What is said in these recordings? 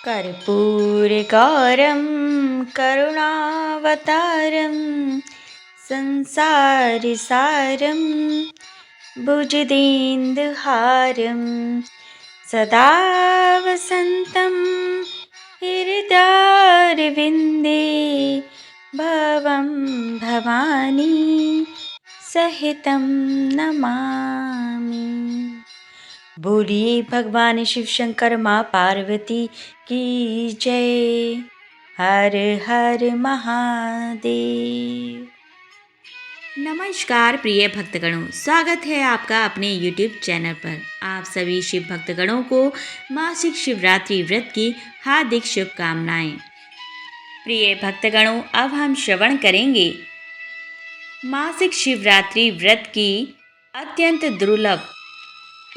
कर्पूरगौरं करुणावतारं संसारसारं भुजगेन्दुहारं सदा वसन्तं हृदयारविन्दे भवं भवानी सहितं नमामि। बोलिए भगवान शिव शंकर माँ पार्वती की जय। हर हर महादेव। नमस्कार प्रिय भक्तगणों, स्वागत है आपका अपने YouTube चैनल पर। आप सभी शिव भक्तगणों को मासिक शिवरात्रि व्रत की हार्दिक शुभकामनाएं। प्रिय भक्तगणों, अब हम श्रवण करेंगे मासिक शिवरात्रि व्रत की अत्यंत दुर्लभ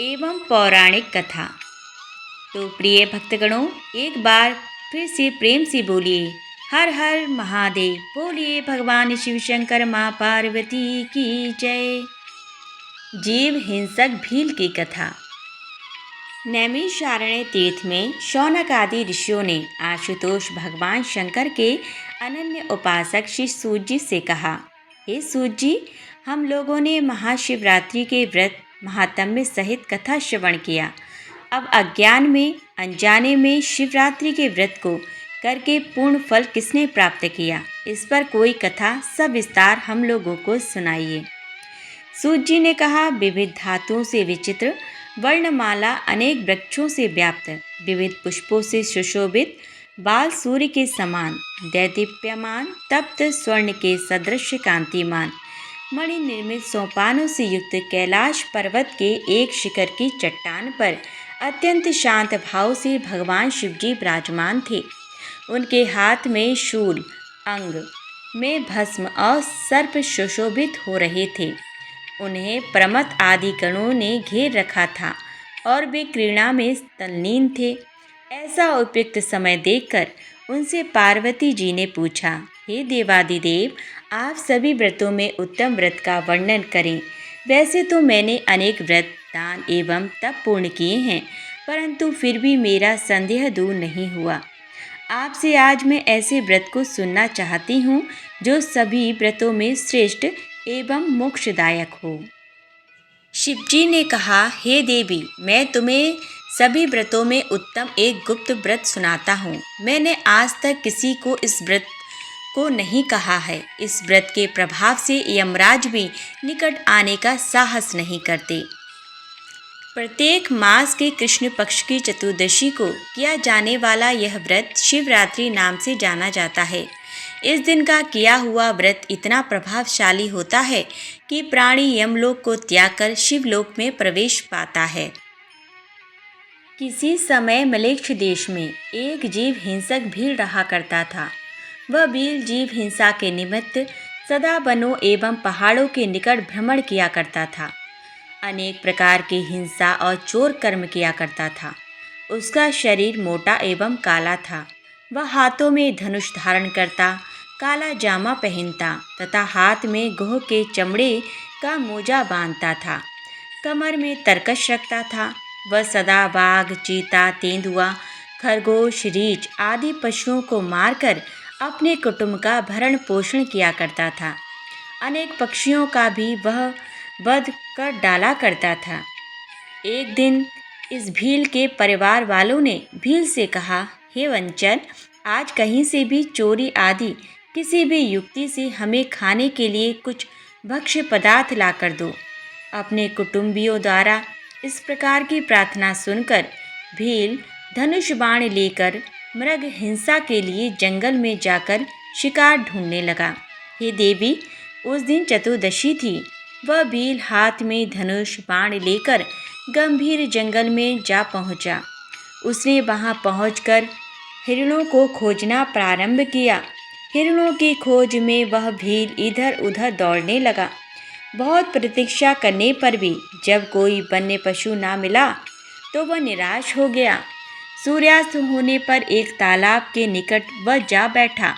एवं पौराणिक कथा। तो प्रिय भक्तगणों, एक बार फिर से प्रेम से बोलिए हर हर महादेव। बोलिए भगवान शिव शंकर माँ पार्वती की जय। जीव हिंसक भील की कथा। नैमिषारण्य तीर्थ में शौनक आदि ऋषियों ने आशुतोष भगवान शंकर के अनन्य उपासक श्री सूत जी से कहा, हे सूत जी, हम लोगों ने महाशिवरात्रि के व्रत महात्म्य सहित कथा श्रवण किया। अब अज्ञान में अनजाने में शिवरात्रि के व्रत को करके पूर्ण फल किसने प्राप्त किया, इस पर कोई कथा सविस्तार हम लोगों को सुनाइए। सूत जी ने कहा, विविध धातुओं से विचित्र वर्णमाला, अनेक वृक्षों से व्याप्त, विविध पुष्पों से सुशोभित, बाल सूर्य के समान दैदीप्यमान, तप्त स्वर्ण के सदृश कांतिमान, मणि निर्मित सोपानों से युक्त कैलाश पर्वत के एक शिखर की चट्टान पर अत्यंत शांत भाव से भगवान शिवजी विराजमान थे। उनके हाथ में शूल, अंग में भस्म और सर्प सुशोभित हो रहे थे। उन्हें प्रमथ आदि गणों ने घेर रखा था और वे क्रीड़ा में तल्लीन थे। ऐसा उपयुक्त समय देखकर उनसे पार्वती जी ने पूछा, हे देवादिदेव, आप सभी व्रतों में उत्तम व्रत का वर्णन करें। वैसे तो मैंने अनेक व्रत, दान एवं तप पूर्ण किए हैं, परंतु फिर भी मेरा संदेह दूर नहीं हुआ। आपसे आज मैं ऐसे व्रत को सुनना चाहती हूँ जो सभी व्रतों में श्रेष्ठ एवं मोक्षदायक हो। शिवजी ने कहा, हे देवी, मैं तुम्हें सभी व्रतों में उत्तम एक गुप्त व्रत सुनाता हूँ। मैंने आज तक किसी को इस व्रत को नहीं कहा है। इस व्रत के प्रभाव से यमराज भी निकट आने का साहस नहीं करते। प्रत्येक मास के कृष्ण पक्ष की चतुर्दशी को किया जाने वाला यह व्रत शिवरात्रि नाम से जाना जाता है। इस दिन का किया हुआ व्रत इतना प्रभावशाली होता है कि प्राणी यमलोक को त्याग कर शिवलोक में प्रवेश पाता है। किसी समय मलेच्छ देश में एक जीव हिंसक भील रहा करता था। वह भील जीव हिंसा के निमित्त सदा वनों एवं पहाड़ों के निकट भ्रमण किया करता था। अनेक प्रकार की हिंसा और चोर कर्म किया करता था। उसका शरीर मोटा एवं काला था। वह हाथों में धनुष धारण करता, काला जामा पहनता तथा हाथ में गोह के चमड़े का मोजा बांधता था। कमर में तरकश रखता था। वह सदा बाघ, चीता, तेंदुआ, खरगोश, रीछ आदि पशुओं को मारकर अपने कुटुंब का भरण पोषण किया करता था। अनेक पक्षियों का भी वह वध कर डाला करता था। एक दिन इस भील के परिवार वालों ने भील से कहा, हे वंचन, आज कहीं से भी चोरी आदि किसी भी युक्ति से हमें खाने के लिए कुछ भक्ष्य पदार्थ ला कर दो। अपने कुटुंबियों द्वारा इस प्रकार की प्रार्थना सुनकर भील धनुष बाण लेकर मृग हिंसा के लिए जंगल में जाकर शिकार ढूंढने लगा। हे देवी, उस दिन चतुर्दशी थी। वह भील हाथ में धनुष बाण लेकर गंभीर जंगल में जा पहुंचा। उसने वहां पहुंचकर हिरणों को खोजना प्रारंभ किया। हिरणों की खोज में वह भील इधर उधर दौड़ने लगा। बहुत प्रतीक्षा करने पर भी जब कोई वन्य पशु ना मिला तो वह निराश हो गया। सूर्यास्त होने पर एक तालाब के निकट वह जा बैठा।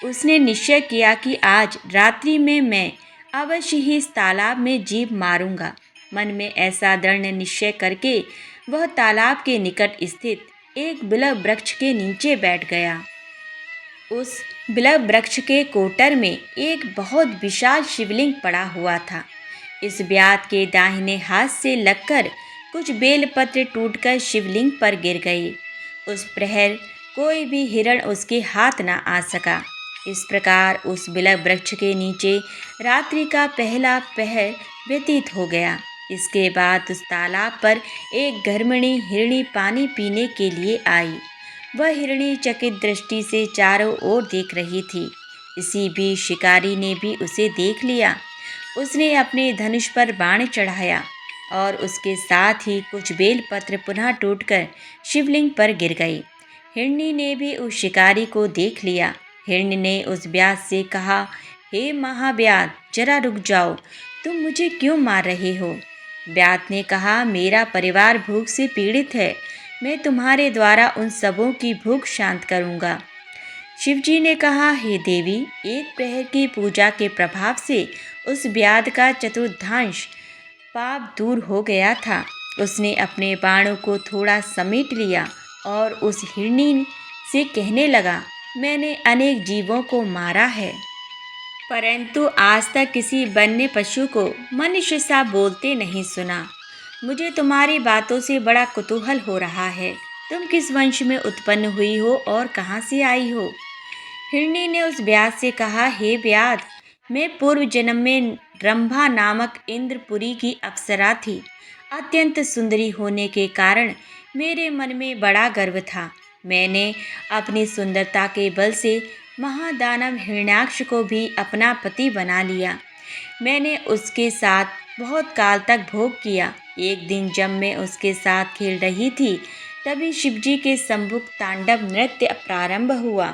उसने निश्चय किया कि आज रात्रि में मैं अवश्य ही इस तालाब में जीव मारूंगा। मन में ऐसा दृढ़ निश्चय करके वह तालाब के निकट स्थित एक बिलव वृक्ष के नीचे बैठ गया। उस बिलव वृक्ष के कोटर में एक बहुत विशाल शिवलिंग पड़ा हुआ था। इस ब्यात के दाहिने हाथ से लगकर कुछ बेलपत्र टूटकर शिवलिंग पर गिर गए। उस प्रहर कोई भी हिरण उसके हाथ न आ सका। इस प्रकार उस बिलव वृक्ष के नीचे रात्रि का पहला पहर व्यतीत हो गया। इसके बाद उस तालाब पर एक गर्भिणी हिरणी पानी पीने के लिए आई। वह हिरणी चकित दृष्टि से चारों ओर देख रही थी। इसी बीच शिकारी ने भी उसे देख लिया। उसने अपने धनुष पर बाण चढ़ाया और उसके साथ ही कुछ बेलपत्र पुनः टूटकर शिवलिंग पर गिर गए। हिरणी ने भी उस शिकारी को देख लिया। हिरणी ने उस व्याध से कहा, हे महाव्याध, जरा रुक जाओ, तुम मुझे क्यों मार रहे हो? व्याध ने कहा, मेरा परिवार भूख से पीड़ित है, मैं तुम्हारे द्वारा उन सबों की भूख शांत करूंगा। शिवजी ने कहा, हे देवी, एक प्रहर की पूजा के प्रभाव से उस व्याध का चतुर्थांश पाप दूर हो गया था। उसने अपने बाणों को थोड़ा समेट लिया और उस हिरणी से कहने लगा, मैंने अनेक जीवों को मारा है, परंतु आज तक किसी वन्य पशु को मनुष्य सा बोलते नहीं सुना। मुझे तुम्हारी बातों से बड़ा कुतूहल हो रहा है। तुम किस वंश में उत्पन्न हुई हो और कहाँ से आई हो? हिरणी ने उस व्याध से कहा, हे व्याध, मैं पूर्व जन्म में रंभा नामक इंद्रपुरी की अप्सरा थी। अत्यंत सुंदरी होने के कारण मेरे मन में बड़ा गर्व था। मैंने अपनी सुंदरता के बल से महादानव हिरण्याक्ष को भी अपना पति बना लिया। मैंने उसके साथ बहुत काल तक भोग किया। एक दिन जब मैं उसके साथ खेल रही थी, तभी शिवजी के सम्मुख तांडव नृत्य प्रारंभ हुआ।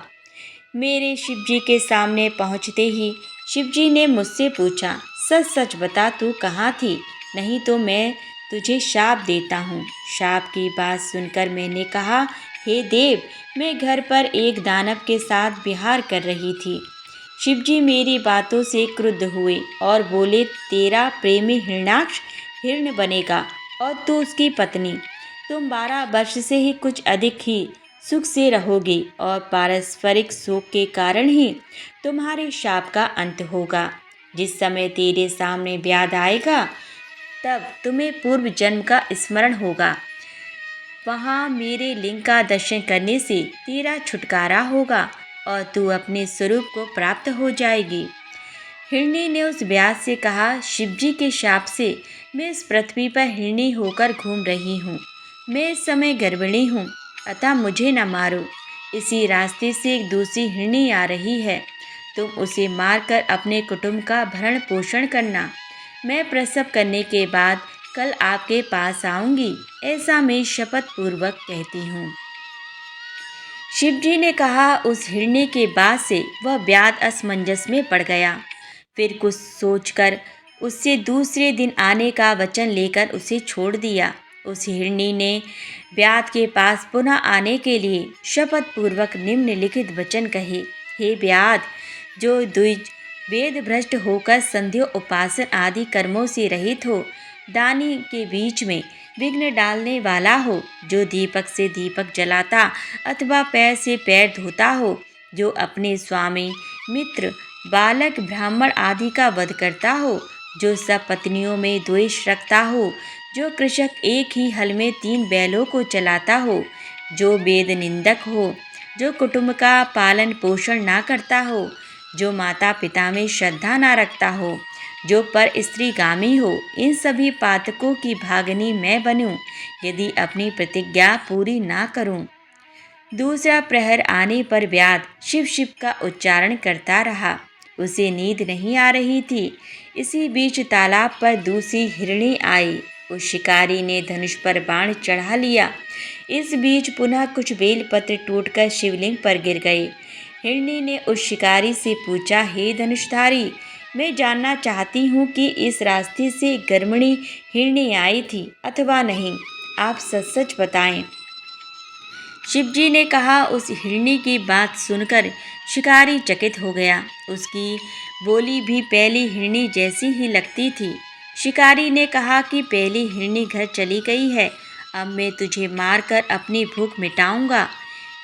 मेरे शिवजी के सामने पहुंचते ही शिवजी ने मुझसे पूछा, सच सच बता, तू कहाँ थी? नहीं तो मैं तुझे शाप देता हूँ। शाप की बात सुनकर मैंने कहा, हे देव, मैं घर पर एक दानव के साथ विहार कर रही थी। शिवजी मेरी बातों से क्रुद्ध हुए और बोले, तेरा प्रेमी हिरण्याक्ष हिरण बनेगा और तू उसकी पत्नी। तुम 12 वर्ष से ही कुछ अधिक ही सुख से रहोगी और पारस्परिक सुख के कारण ही तुम्हारे शाप का अंत होगा। जिस समय तेरे सामने व्याध आएगा, तब तुम्हें पूर्व जन्म का स्मरण होगा। वहाँ मेरे लिंग का दर्शन करने से तेरा छुटकारा होगा और तू अपने स्वरूप को प्राप्त हो जाएगी। हिरणी ने उस व्याध से कहा, शिवजी के शाप से मैं इस पृथ्वी पर हिरणी होकर घूम रही हूँ। मैं इस समय गर्भिणी हूँ, अतः मुझे न मारो। इसी रास्ते से एक दूसरी हिरणी आ रही है। तुम उसे मारकर अपने कुटुंब का भरण पोषण करना। मैं प्रसव करने के बाद कल आपके पास आऊँगी, ऐसा मैं शपथ पूर्वक कहती हूँ। शिवजी ने कहा। उस हिरणी के बाद से वह व्याध असमंजस में पड़ गया। फिर कुछ सोचकर उससे दूसरे दिन आने का वचन लेकर उसे छोड़ दिया। उस हिरणी ने व्याध के पास पुनः आने के लिए शपथ पूर्वक निम्नलिखित वचन कहे, हे व्याध, जो द्विज वेद भ्रष्ट होकर संध्या उपासन आदि कर्मों से रहित हो, दानी के बीच में विघ्न डालने वाला हो, जो दीपक से दीपक जलाता अथवा पैर से पैर धोता हो, जो अपने स्वामी, मित्र, बालक, ब्राह्मण आदि का वध करता हो, जो सब पत्नियों में द्वेष रखता हो, जो कृषक एक ही हल में 3 बैलों को चलाता हो, जो वेद निंदक हो, जो कुटुंब का पालन पोषण ना करता हो, जो माता पिता में श्रद्धा ना रखता हो, जो पर स्त्रीगामी हो, इन सभी पातकों की भागनी मैं बनूं, यदि अपनी प्रतिज्ञा पूरी ना करूं। दूसरा प्रहर आने पर व्याध शिव शिव का उच्चारण करता रहा। उसे नींद नहीं आ रही थी। इसी बीच तालाब पर दूसरी हिरणी आई। उस शिकारी ने धनुष पर बाण चढ़ा लिया। इस बीच पुनः कुछ बेलपत्र टूटकर शिवलिंग पर गिर गए। हिरणी ने उस शिकारी से पूछा, हे धनुषधारी, मैं जानना चाहती हूँ कि इस रास्ते से गर्भिणी हिरणी आई थी अथवा नहीं, आप सच सच बताएं। शिवजी ने कहा। उस हिरणी की बात सुनकर शिकारी चकित हो गया। उसकी बोली भी पहली हिरणी जैसी ही लगती थी। शिकारी ने कहा कि पहली हिरणी घर चली गई है, अब मैं तुझे मारकर अपनी भूख मिटाऊंगा।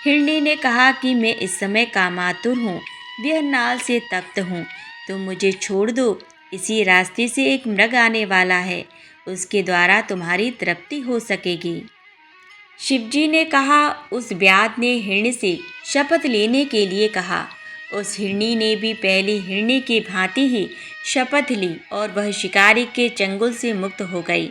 हिरनी ने कहा कि मैं इस समय कामातुर हूँ, वह नाल से तप्त हूँ, तुम मुझे छोड़ दो। इसी रास्ते से एक मृग आने वाला है, उसके द्वारा तुम्हारी तृप्ति हो सकेगी। शिवजी ने कहा। उस व्याध ने हिरणी से शपथ लेने के लिए कहा। उस हिरणी ने भी पहली हिरणी की भांति ही शपथ ली और वह शिकारी के चंगुल से मुक्त हो गई।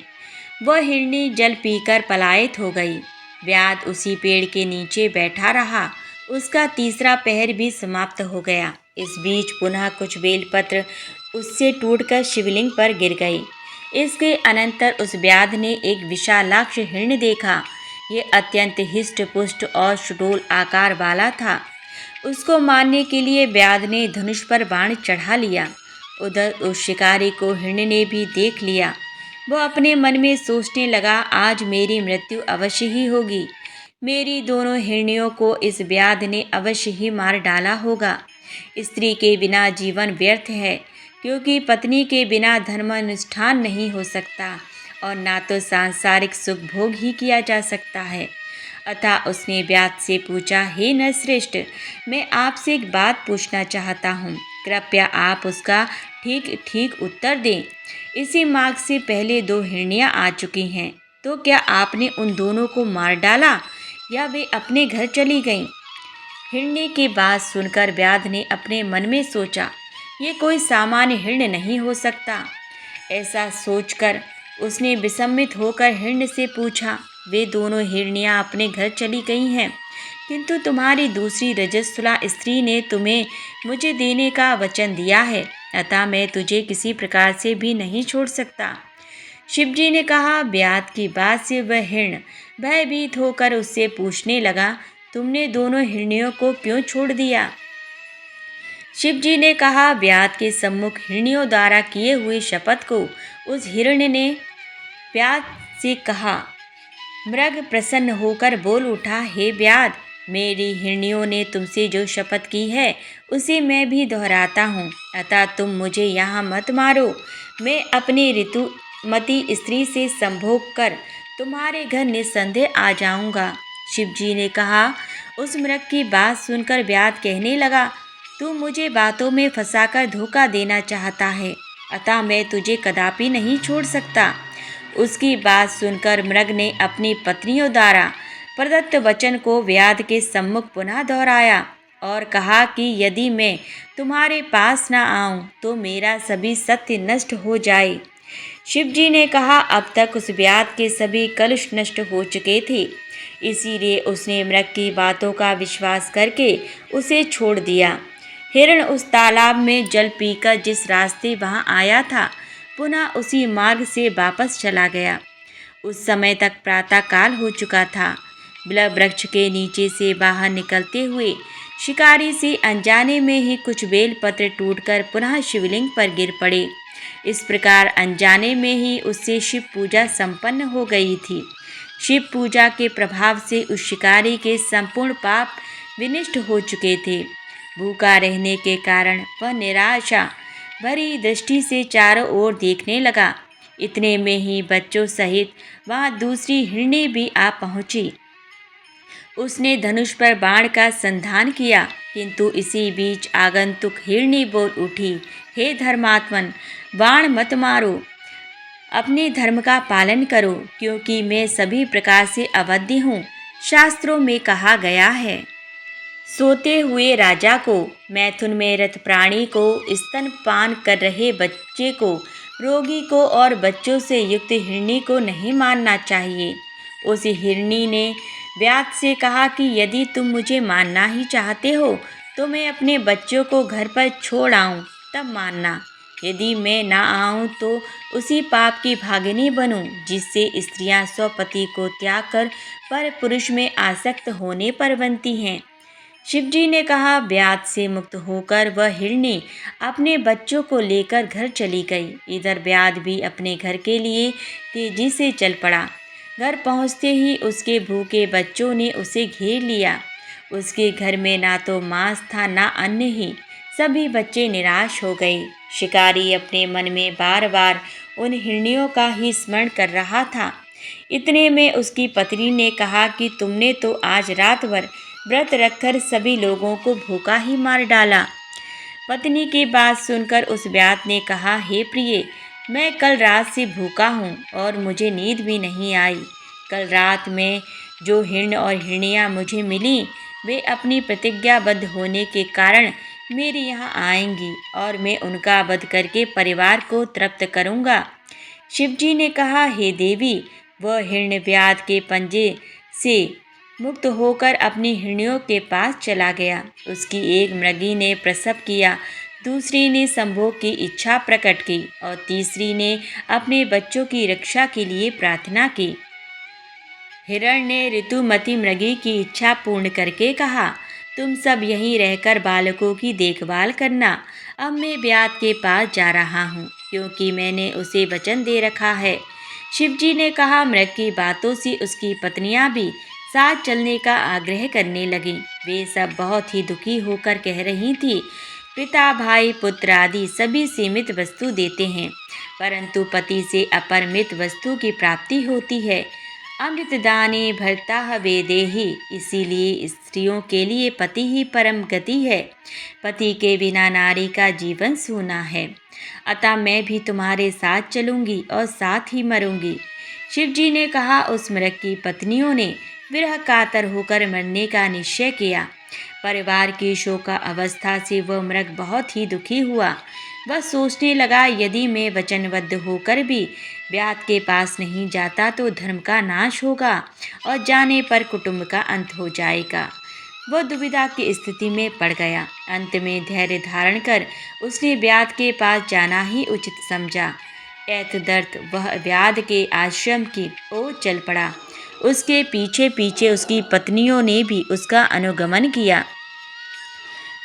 वह हिरणी जल पीकर पलायित हो गई। व्याध उसी पेड़ के नीचे बैठा रहा। उसका तीसरा पहर भी समाप्त हो गया। इस बीच पुनः कुछ बेलपत्र उससे टूटकर शिवलिंग पर गिर गई। इसके अनंतर उस व्याध ने एक विशालाक्ष हिरण देखा। ये अत्यंत हिष्ट पुष्ट और सुडौल आकार वाला था। उसको मारने के लिए व्याध ने धनुष पर बाण चढ़ा लिया। उधर उस शिकारी को हिरण ने भी देख लिया। वह अपने मन में सोचने लगा, आज मेरी मृत्यु अवश्य ही होगी। मेरी दोनों हिरणियों को इस व्याध ने अवश्य ही मार डाला होगा। स्त्री के बिना जीवन व्यर्थ है, क्योंकि पत्नी के बिना धर्मानुष्ठान नहीं हो सकता और ना तो सांसारिक सुख भोग ही किया जा सकता है। अतः उसने व्याध से पूछा, हे नरश्रेष्ठ, मैं आपसे एक बात पूछना चाहता हूँ, कृपया आप उसका ठीक ठीक उत्तर दें। इसी मार्ग से पहले दो हिरनियाँ आ चुकी हैं, तो क्या आपने उन दोनों को मार डाला या वे अपने घर चली गईं? हिरनी की बात सुनकर व्याध ने अपने मन में सोचा, ये कोई सामान्य हिरण नहीं हो सकता। ऐसा सोचकर उसने विस्मित होकर हिरण से पूछा, वे दोनों हिरनियाँ अपने घर चली गई हैं, किंतु तुम्हारी दूसरी रजस्वला स्त्री ने तुम्हें मुझे देने का वचन दिया है, अतः मैं तुझे किसी प्रकार से भी नहीं छोड़ सकता। शिवजी ने कहा। व्याध की बात से वह हिरण भयभीत होकर उससे पूछने लगा, तुमने दोनों हिरनियों को क्यों छोड़ दिया? शिवजी ने कहा। व्याध के सम्मुख हिरनियों द्वारा किए हुए शपथ को उस हिरण ने व्याध से कहा। मृग प्रसन्न होकर बोल उठा, हे व्याध, मेरी हिरनियों ने तुमसे जो शपथ की है उसे मैं भी दोहराता हूँ, अतः तुम मुझे यहाँ मत मारो। मैं अपनी ऋतुमती स्त्री से संभोग कर तुम्हारे घर निस्संदेह आ जाऊँगा। शिवजी ने कहा। उस मृग की बात सुनकर व्याध कहने लगा, तू मुझे बातों में फंसाकर धोखा देना चाहता है, अतः मैं तुझे कदापि नहीं छोड़ सकता। उसकी बात सुनकर मृग ने अपनी पत्नियों द्वारा प्रदत्त वचन को व्याध के सम्मुख पुनः दोहराया और कहा कि यदि मैं तुम्हारे पास न आऊं तो मेरा सभी सत्य नष्ट हो जाए। शिवजी ने कहा। अब तक उस व्याध के सभी कलुष नष्ट हो चुके थे, इसीलिए उसने मृग की बातों का विश्वास करके उसे छोड़ दिया। हिरण उस तालाब में जल पीकर जिस रास्ते वहां आया था, पुनः उसी मार्ग से वापस चला गया। उस समय तक प्रातःकाल हो चुका था। बिलव वृक्ष के नीचे से बाहर निकलते हुए शिकारी से अनजाने में ही कुछ बेलपत्र टूटकर पुनः शिवलिंग पर गिर पड़े। इस प्रकार अनजाने में ही उससे शिव पूजा संपन्न हो गई थी। शिव पूजा के प्रभाव से उस शिकारी के संपूर्ण पाप विनष्ट हो चुके थे। भूखा रहने के कारण वह निराशा भरी दृष्टि से चारों ओर देखने लगा। इतने में ही बच्चों सहित वहाँ दूसरी हिरणी भी आ पहुँची। उसने धनुष पर बाण का संधान किया, किंतु इसी बीच आगंतुक हिरणी बोल उठी, हे धर्मात्मन, बाण मत मारो, अपने धर्म का पालन करो, क्योंकि मैं सभी प्रकार से अवध्य हूँ। शास्त्रों में कहा गया है, सोते हुए राजा को, मैथुन में रत प्राणी को, स्तनपान कर रहे बच्चे को, रोगी को और बच्चों से युक्त हिरणी को नहीं मारना चाहिए। उस हिरणी ने व्याध से कहा कि यदि तुम मुझे मारना ही चाहते हो तो मैं अपने बच्चों को घर पर छोड़ आऊँ, तब मारना। यदि मैं ना आऊँ तो उसी पाप की भागिनी बनूँ जिससे स्त्रियाँ स्वपति को त्याग कर पर पुरुष में आसक्त होने पर बनती हैं। शिवजी ने कहा। व्याध से मुक्त होकर वह हिरणी अपने बच्चों को लेकर घर चली गई। इधर व्याध भी अपने घर के लिए तेजी से चल पड़ा। घर पहुंचते ही उसके भूखे बच्चों ने उसे घेर लिया। उसके घर में ना तो मांस था ना अन्न ही। सभी बच्चे निराश हो गए। शिकारी अपने मन में बार बार उन हिरनियों का ही स्मरण कर रहा था। इतने में उसकी पत्नी ने कहा कि तुमने तो आज रात भर व्रत रखकर सभी लोगों को भूखा ही मार डाला। पत्नी की बात सुनकर उस व्याध ने कहा, हे प्रिय, मैं कल रात से भूखा हूँ और मुझे नींद भी नहीं आई। कल रात में जो हिरण और हिरनियाँ मुझे मिली वे अपनी प्रतिज्ञाबद्ध होने के कारण मेरे यहाँ आएंगी और मैं उनका वध करके परिवार को तृप्त करूँगा। शिवजी ने कहा, हे देवी, वह हिरण व्याध के पंजे से मुक्त होकर अपनी हिरणियों के पास चला गया। उसकी एक मृगी ने प्रसव किया, दूसरी ने संभोग की इच्छा प्रकट की और तीसरी ने अपने बच्चों की रक्षा के लिए प्रार्थना की। हिरण ने ऋतुमती मृगी की इच्छा पूर्ण करके कहा, तुम सब यहीं रहकर बालकों की देखभाल करना। अब मैं व्याध के पास जा रहा हूँ क्योंकि मैंने उसे वचन दे रखा है। शिवजी ने कहा। मृग की बातों से उसकी पत्नियां भी साथ चलने का आग्रह करने लगीं। वे सब बहुत ही दुखी होकर कह रही थी, पिता, भाई, पुत्र आदि सभी सीमित वस्तु देते हैं, परंतु पति से अपरिमित वस्तु की प्राप्ति होती है। अमृतदानी भर्ता वेदेहि, इसीलिए स्त्रियों के लिए पति ही परम गति है। पति के बिना नारी का जीवन सूना है। अतः मैं भी तुम्हारे साथ चलूंगी और साथ ही मरूंगी। शिवजी ने कहा। उस मृग की पत्नियों ने विरह कातर होकर मरने का निश्चय किया। परिवार की शोका अवस्था से वह मृग बहुत ही दुखी हुआ। वह सोचने लगा, यदि मैं वचनबद्ध होकर भी व्याध के पास नहीं जाता तो धर्म का नाश होगा और जाने पर कुटुंब का अंत हो जाएगा। वह दुविधा की स्थिति में पड़ गया। अंत में धैर्य धारण कर उसने व्याध के पास जाना ही उचित समझा। एतदर्थ वह व्याध के आश्रम की ओर चल पड़ा। उसके पीछे पीछे उसकी पत्नियों ने भी उसका अनुगमन किया।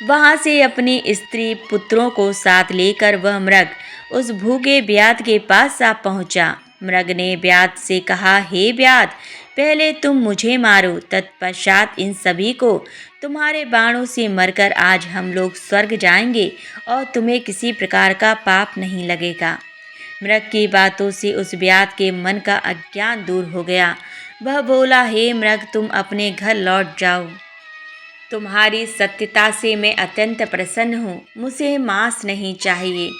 वहां से अपनी स्त्री पुत्रों को साथ लेकर वह मृग उस भूखे व्याध के पास आ पहुंचा। मृग ने व्याध से कहा, हे व्याध, पहले तुम मुझे मारो, तत्पश्चात इन सभी को तुम्हारे बाणों से मरकर आज हम लोग स्वर्ग जाएंगे और तुम्हें किसी प्रकार का पाप नहीं लगेगा। मृग की बातों से उस व्याध के मन का अज्ञान दूर हो गया। वह बोला, हे मृग, तुम अपने घर लौट जाओ। तुम्हारी सत्यता से मैं अत्यंत प्रसन्न हूँ। मुझे मांस नहीं चाहिए।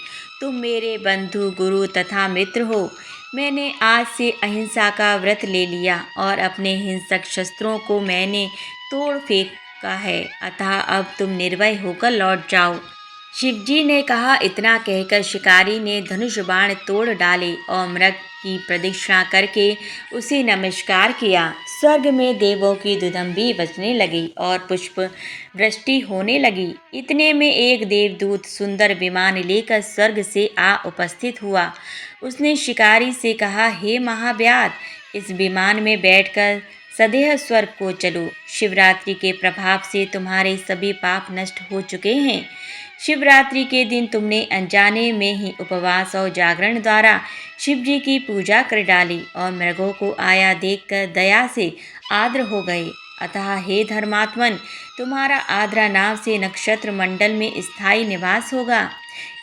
तुम मेरे बंधु, गुरु तथा मित्र हो। मैंने आज से अहिंसा का व्रत ले लिया और अपने हिंसक शस्त्रों को मैंने तोड़ फेंका है। अतः अब तुम निर्भय होकर लौट जाओ। शिवजी ने कहा। इतना कहकर शिकारी ने धनुष बाण तोड़ डाले और मृग की प्रदक्षिणा करके उसे नमस्कार किया। स्वर्ग में देवों की दुदंबी बजने लगी और पुष्प वृष्टि होने लगी। इतने में एक देवदूत सुंदर विमान लेकर स्वर्ग से आ उपस्थित हुआ। उसने शिकारी से कहा, हे महाव्याध, इस विमान में बैठकर सदैव स्वर्ग को चलो। शिवरात्रि के प्रभाव से तुम्हारे सभी पाप नष्ट हो चुके हैं। शिवरात्रि के दिन तुमने अनजाने में ही उपवास और जागरण द्वारा शिवजी की पूजा कर डाली और मृगों को आया देखकर दया से आर्द्र हो गए। अतः हे धर्मात्मन, तुम्हारा आर्द्रा नाम से नक्षत्र मंडल में स्थायी निवास होगा।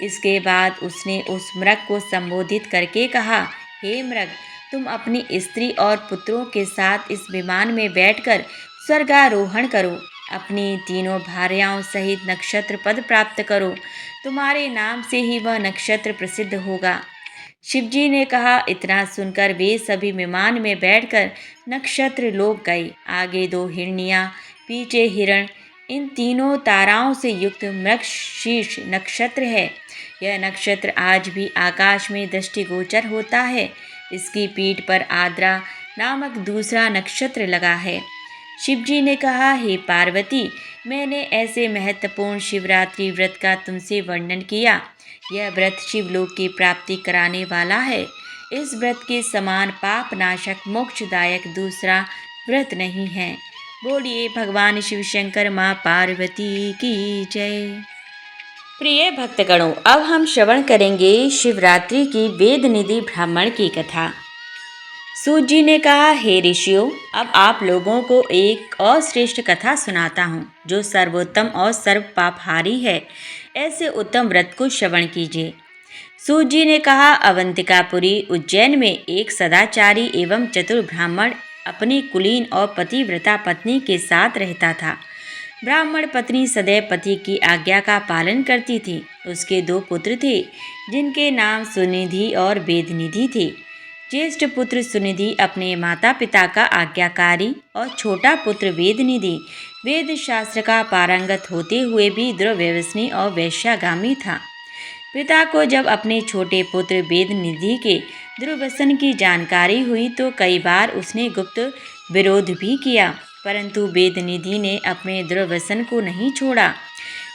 इसके बाद उसने उस मृग को संबोधित करके कहा, हे मृग, तुम अपनी स्त्री और पुत्रों के साथ इस विमान में बैठकर स्वर्गारोहण करो। अपनी तीनों भार्याओं सहित नक्षत्र पद प्राप्त करो। तुम्हारे नाम से ही वह नक्षत्र प्रसिद्ध होगा। शिवजी ने कहा। इतना सुनकर वे सभी विमान में बैठकर नक्षत्र लोक गए। आगे 2 हिरनियाँ, पीछे हिरण। इन तीनों ताराओं से युक्त मृगशीर्ष नक्षत्र है। यह नक्षत्र आज भी आकाश में दृष्टिगोचर होता है। इसकी पीठ पर आर्द्रा नामक दूसरा नक्षत्र लगा है। शिवजी ने कहा, हे पार्वती, मैंने ऐसे महत्वपूर्ण शिवरात्रि व्रत का तुमसे वर्णन किया। यह व्रत शिवलोक की प्राप्ति कराने वाला है। इस व्रत के समान पाप नाशक मोक्षदायक दूसरा व्रत नहीं है। बोलिए भगवान शिव शंकर माँ पार्वती की जय। प्रिय भक्तगणों, अब हम श्रवण करेंगे शिवरात्रि की वेद निधि ब्राह्मण की कथा। सूत जी ने कहा, हे ऋषियों, अब आप लोगों को एक और श्रेष्ठ कथा सुनाता हूँ जो सर्वोत्तम और सर्व पापहारी है। ऐसे उत्तम व्रत को श्रवण कीजिए। सूत जी ने कहा, अवंतिकापुरी उज्जैन में एक सदाचारी एवं चतुर ब्राह्मण अपनी कुलीन और पतिव्रता पत्नी के साथ रहता था। ब्राह्मण पत्नी सदैव पति की आज्ञा का पालन करती थी। उसके 2 पुत्र थे, जिनके नाम सुनिधि और वेदनिधि थे। ज्येष्ठ पुत्र सुनिधि अपने माता पिता का आज्ञाकारी और छोटा पुत्र वेदनिधि वेद शास्त्र का पारंगत होते हुए भी दुर्व्यसनी और वैश्यागामी था। पिता को जब अपने छोटे पुत्र वेदनिधि के दुर्व्यसन की जानकारी हुई तो कई बार उसने गुप्त विरोध भी किया, परंतु वेदनिधि ने अपने दुर्व्यसन को नहीं छोड़ा।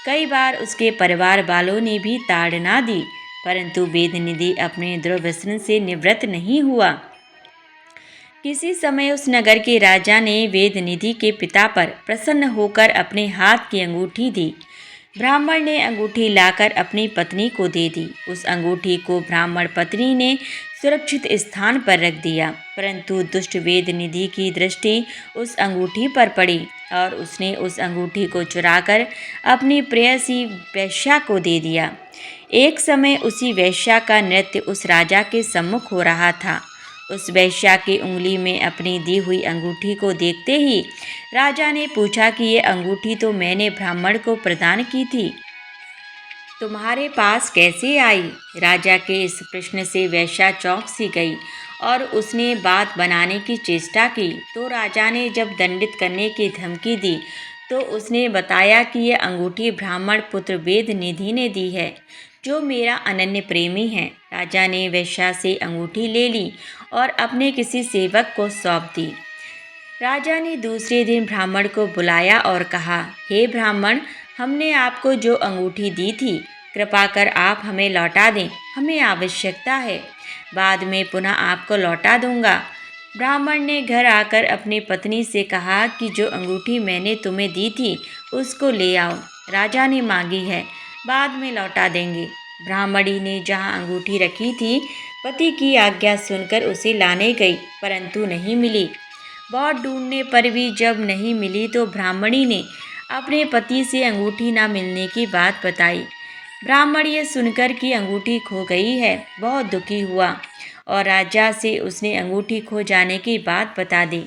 कई बार उसके परिवार वालों ने भी ताड़ना दी, परंतु वेदनिधि अपने दुर्व्यसन से निवृत्त नहीं हुआ। किसी समय उस नगर के राजा ने वेदनिधि के पिता पर प्रसन्न होकर अपने हाथ की अंगूठी दी। ब्राह्मण ने अंगूठी लाकर अपनी पत्नी को दे दी। उस अंगूठी को ब्राह्मण पत्नी ने सुरक्षित स्थान पर रख दिया, परंतु दुष्ट वेदनिधि की दृष्टि उस अंगूठी पर पड़ी और उसने उस अंगूठी को चुराकर अपनी प्रेयसी वेश्या को दे दिया। एक समय उसी वेश्या का नृत्य उस राजा के सम्मुख हो रहा था। उस वेश्या की उंगली में अपनी दी हुई अंगूठी को देखते ही राजा ने पूछा कि ये अंगूठी तो मैंने ब्राह्मण को प्रदान की थी, तुम्हारे पास कैसे आई? राजा के इस प्रश्न से वेश्या चौंक सी गई और उसने बात बनाने की चेष्टा की। तो राजा ने जब दंडित करने की धमकी दी तो उसने बताया कि यह अंगूठी ब्राह्मण पुत्र वेदनिधि ने दी है, जो मेरा अनन्य प्रेमी है। राजा ने वेश्या से अंगूठी ले ली और अपने किसी सेवक को सौंप दी। राजा ने दूसरे दिन ब्राह्मण को बुलाया और कहा, हे ब्राह्मण, हमने आपको जो अंगूठी दी थी, कृपा कर आप हमें लौटा दें, हमें आवश्यकता है। बाद में पुनः आपको लौटा दूंगा। ब्राह्मण ने घर आकर अपनी पत्नी से कहा कि जो अंगूठी मैंने तुम्हें दी थी उसको ले आओ, राजा ने मांगी है, बाद में लौटा देंगे। ब्राह्मणी ने जहाँ अंगूठी रखी थी, पति की आज्ञा सुनकर उसे लाने गई, परंतु नहीं मिली। बहुत ढूंढने पर भी जब नहीं मिली तो ब्राह्मणी ने अपने पति से अंगूठी न मिलने की बात बताई। ब्राह्मण ये सुनकर कि अंगूठी खो गई है, बहुत दुखी हुआ और राजा से उसने अंगूठी खो जाने की बात बता दी।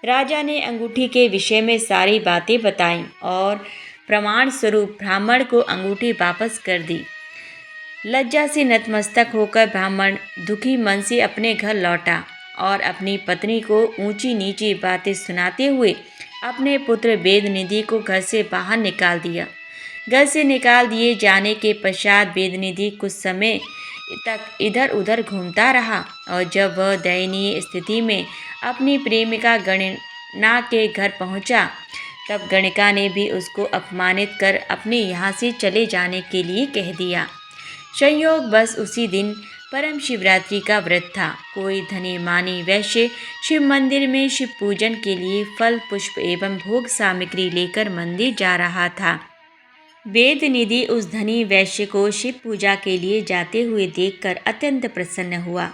राजा ने अंगूठी के विषय में सारी बातें बताईं और प्रमाण स्वरूप ब्राह्मण को अंगूठी वापस कर दी। लज्जा से नतमस्तक होकर ब्राह्मण दुखी मन से अपने घर लौटा और अपनी पत्नी को ऊंची नीची बातें सुनाते हुए अपने पुत्र वेदनिधि को घर से बाहर निकाल दिया। घर से निकाल दिए जाने के पश्चात वेदनिधि कुछ समय तक इधर उधर घूमता रहा और जब वह दयनीय स्थिति में अपनी प्रेमिका गणिका के घर पहुंचा, तब गणिका ने भी उसको अपमानित कर अपने यहाँ से चले जाने के लिए कह दिया। संयोग बस उसी दिन परम शिवरात्रि का व्रत था। कोई धनी मानी वैश्य शिव मंदिर में शिव पूजन के लिए फल पुष्प एवं भोग सामग्री लेकर मंदिर जा रहा था। वेदनिधि उस धनी वैश्य को शिव पूजा के लिए जाते हुए देखकर अत्यंत प्रसन्न हुआ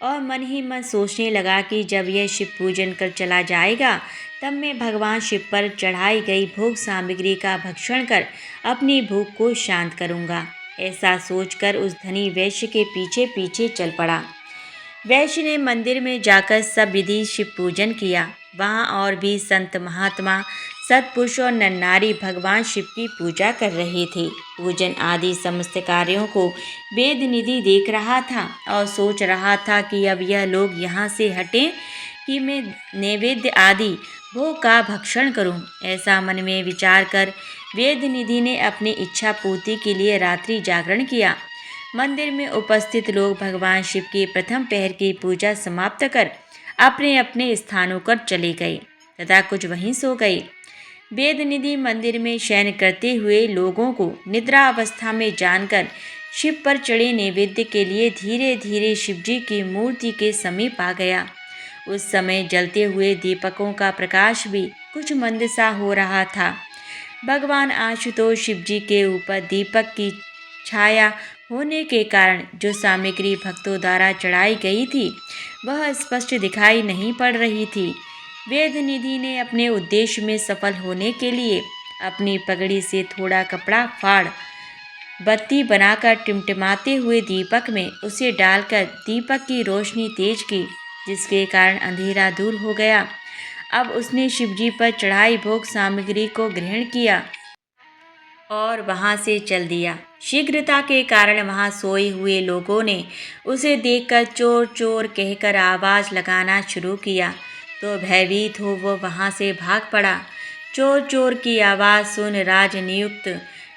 और मन ही मन सोचने लगा कि जब यह शिव पूजन कर चला जाएगा, तब मैं भगवान शिव पर चढ़ाई गई भोग सामग्री का भक्षण कर अपनी भूख को शांत करूंगा। ऐसा सोचकर उस धनी वैश्य के पीछे पीछे चल पड़ा। वैश्य ने मंदिर में जाकर सब विधि शिव पूजन किया। वहाँ और भी संत महात्मा सत्पुरुष और नन्नारी भगवान शिव की पूजा कर रहे थे। पूजन आदि समस्त कार्यों को वेदनिधि देख रहा था और सोच रहा था कि अब यह लोग यहाँ से हटें कि मैं नैवेद्य आदि भोग का भक्षण करूं। ऐसा मन में विचार कर वेदनिधि ने अपनी इच्छा पूर्ति के लिए रात्रि जागरण किया। मंदिर में उपस्थित लोग भगवान शिव की प्रथम पहर की पूजा समाप्त कर अपने अपने स्थानों पर चले गए तथा कुछ वहीं सो गए। वेदनिधि मंदिर में शयन करते हुए लोगों को निद्रा अवस्था में जानकर शिव पर चढ़े नैवेद्य के लिए धीरे धीरे शिवजी की मूर्ति के समीप आ गया। उस समय जलते हुए दीपकों का प्रकाश भी कुछ मंद सा हो रहा था। भगवान आशुतोष शिवजी के ऊपर दीपक की छाया होने के कारण जो सामग्री भक्तों द्वारा चढ़ाई गई थी वह स्पष्ट दिखाई नहीं पड़ रही थी। वेदनिधि ने अपने उद्देश्य में सफल होने के लिए अपनी पगड़ी से थोड़ा कपड़ा फाड़ बत्ती बनाकर टिमटिमाते हुए दीपक में उसे डालकर दीपक की रोशनी तेज की, जिसके कारण अंधेरा दूर हो गया। अब उसने शिवजी पर चढ़ाई भोग सामग्री को ग्रहण किया और वहां से चल दिया। शीघ्रता के कारण वहां सोए हुए लोगों ने उसे देखकर चोर चोर कहकर आवाज लगाना शुरू किया, तो भयभीत हो वो वहां से भाग पड़ा। चोर चोर की आवाज सुन राजनियुक्त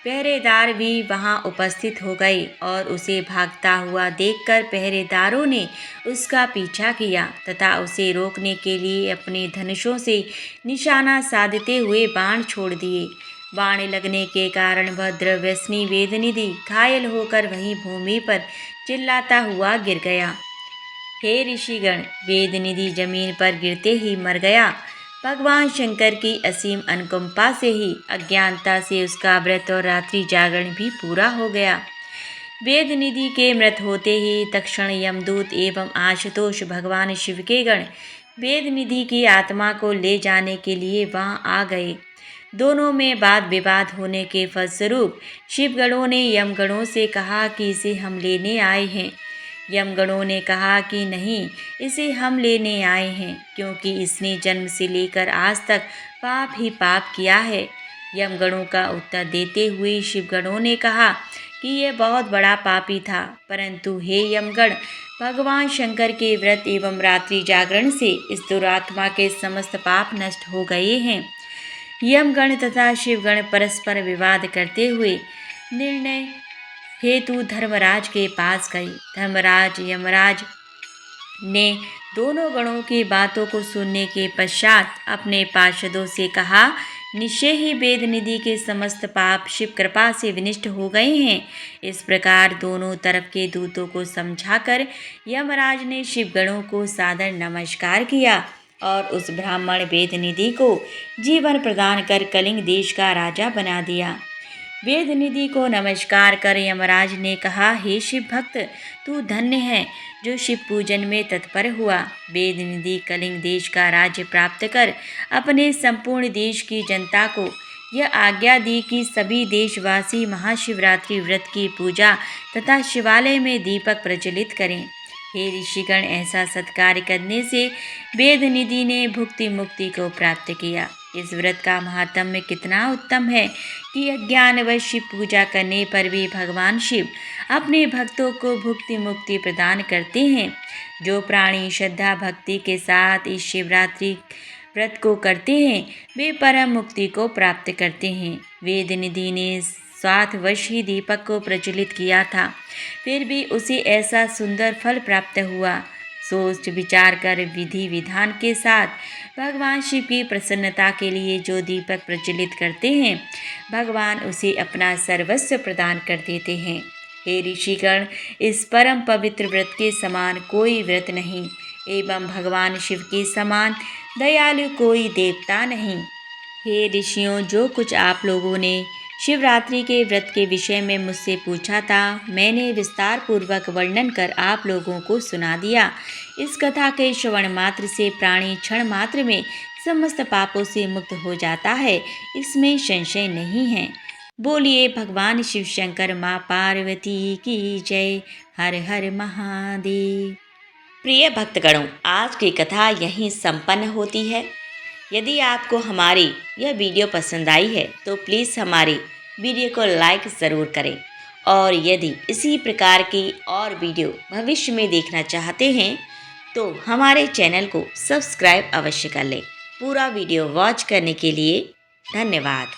पहरेदार भी वहां उपस्थित हो गए और उसे भागता हुआ देखकर पहरेदारों ने उसका पीछा किया तथा उसे रोकने के लिए अपने धनुषों से निशाना साधते हुए बाण छोड़ दिए। बाण लगने के कारण वह द्रव्यसनी वेदनिधि घायल होकर वहीं भूमि पर चिल्लाता हुआ गिर गया। हे ऋषिगण, वेदनिधि जमीन पर गिरते ही मर गया। भगवान शंकर की असीम अनुकंपा से ही अज्ञानता से उसका व्रत और रात्रि जागरण भी पूरा हो गया। वेदनिधि के मृत होते ही तक्षण यमदूत एवं आशुतोष भगवान शिव के गण वेदनिधि की आत्मा को ले जाने के लिए वहां आ गए। दोनों में वाद विवाद होने के फलस्वरूप शिवगणों ने यमगणों से कहा कि इसे हम लेने आए हैं। यमगणों ने कहा कि नहीं, इसे हम लेने आए हैं, क्योंकि इसने जन्म से लेकर आज तक पाप ही पाप किया है। यमगणों का उत्तर देते हुए शिवगणों ने कहा कि यह बहुत बड़ा पापी था, परंतु हे यमगण, भगवान शंकर के व्रत एवं रात्रि जागरण से इस दुरात्मा के समस्त पाप नष्ट हो गए हैं। यमगण तथा शिवगण परस्पर विवाद करते हुए निर्णय हेतु धर्मराज के पास गए। धर्मराज यमराज ने दोनों गणों की बातों को सुनने के पश्चात अपने पार्षदों से कहा, निश्चय ही वेदनिधि के समस्त पाप शिव कृपा से विनष्ट हो गए हैं। इस प्रकार दोनों तरफ के दूतों को समझाकर यमराज ने शिवगणों को सादर नमस्कार किया और उस ब्राह्मण वेदनिधि को जीवन प्रदान कर कलिंग देश का राजा बना दिया। वेदनिधि को नमस्कार कर यमराज ने कहा, हे शिव भक्त, तू धन्य है जो शिव पूजन में तत्पर हुआ। वेदनिधि कलिंग देश का राज्य प्राप्त कर अपने संपूर्ण देश की जनता को यह आज्ञा दी कि सभी देशवासी महाशिवरात्रि व्रत की पूजा तथा शिवालय में दीपक प्रज्वलित करें। हे ऋषिगण, ऐसा सत्कार्य करने से वेदनिधि ने भुक्ति मुक्ति को प्राप्त किया। इस व्रत का महात्म्य कितना उत्तम है कि अज्ञानवश शिव पूजा करने पर भी भगवान शिव अपने भक्तों को भुक्ति मुक्ति प्रदान करते हैं। जो प्राणी श्रद्धा भक्ति के साथ इस शिवरात्रि व्रत को करते हैं वे परम मुक्ति को प्राप्त करते हैं। वेदनिधि ने स्वार्थवश ही दीपक को प्रज्वलित किया था, फिर भी उसे ऐसा सुंदर फल प्राप्त हुआ। सोच विचार कर विधि विधान के साथ भगवान शिव की प्रसन्नता के लिए जो दीपक प्रज्वलित करते हैं, भगवान उसे अपना सर्वस्व प्रदान कर देते हैं। हे ऋषिगण, इस परम पवित्र व्रत के समान कोई व्रत नहीं एवं भगवान शिव के समान दयालु कोई देवता नहीं। हे ऋषियों, जो कुछ आप लोगों ने शिवरात्रि के व्रत के विषय में मुझसे पूछा था, मैंने विस्तार पूर्वक वर्णन कर आप लोगों को सुना दिया। इस कथा के श्रवण मात्र से प्राणी क्षण मात्र में समस्त पापों से मुक्त हो जाता है, इसमें संशय नहीं है। बोलिए भगवान शिव शंकर माँ पार्वती की जय। हर हर महादेव। प्रिय भक्तगणों, आज की कथा यहीं संपन्न होती है। यदि आपको हमारी यह वीडियो पसंद आई है तो प्लीज़ हमारी वीडियो को लाइक ज़रूर करें, और यदि इसी प्रकार की और वीडियो भविष्य में देखना चाहते हैं तो हमारे चैनल को सब्सक्राइब अवश्य कर लें। पूरा वीडियो वॉच करने के लिए धन्यवाद।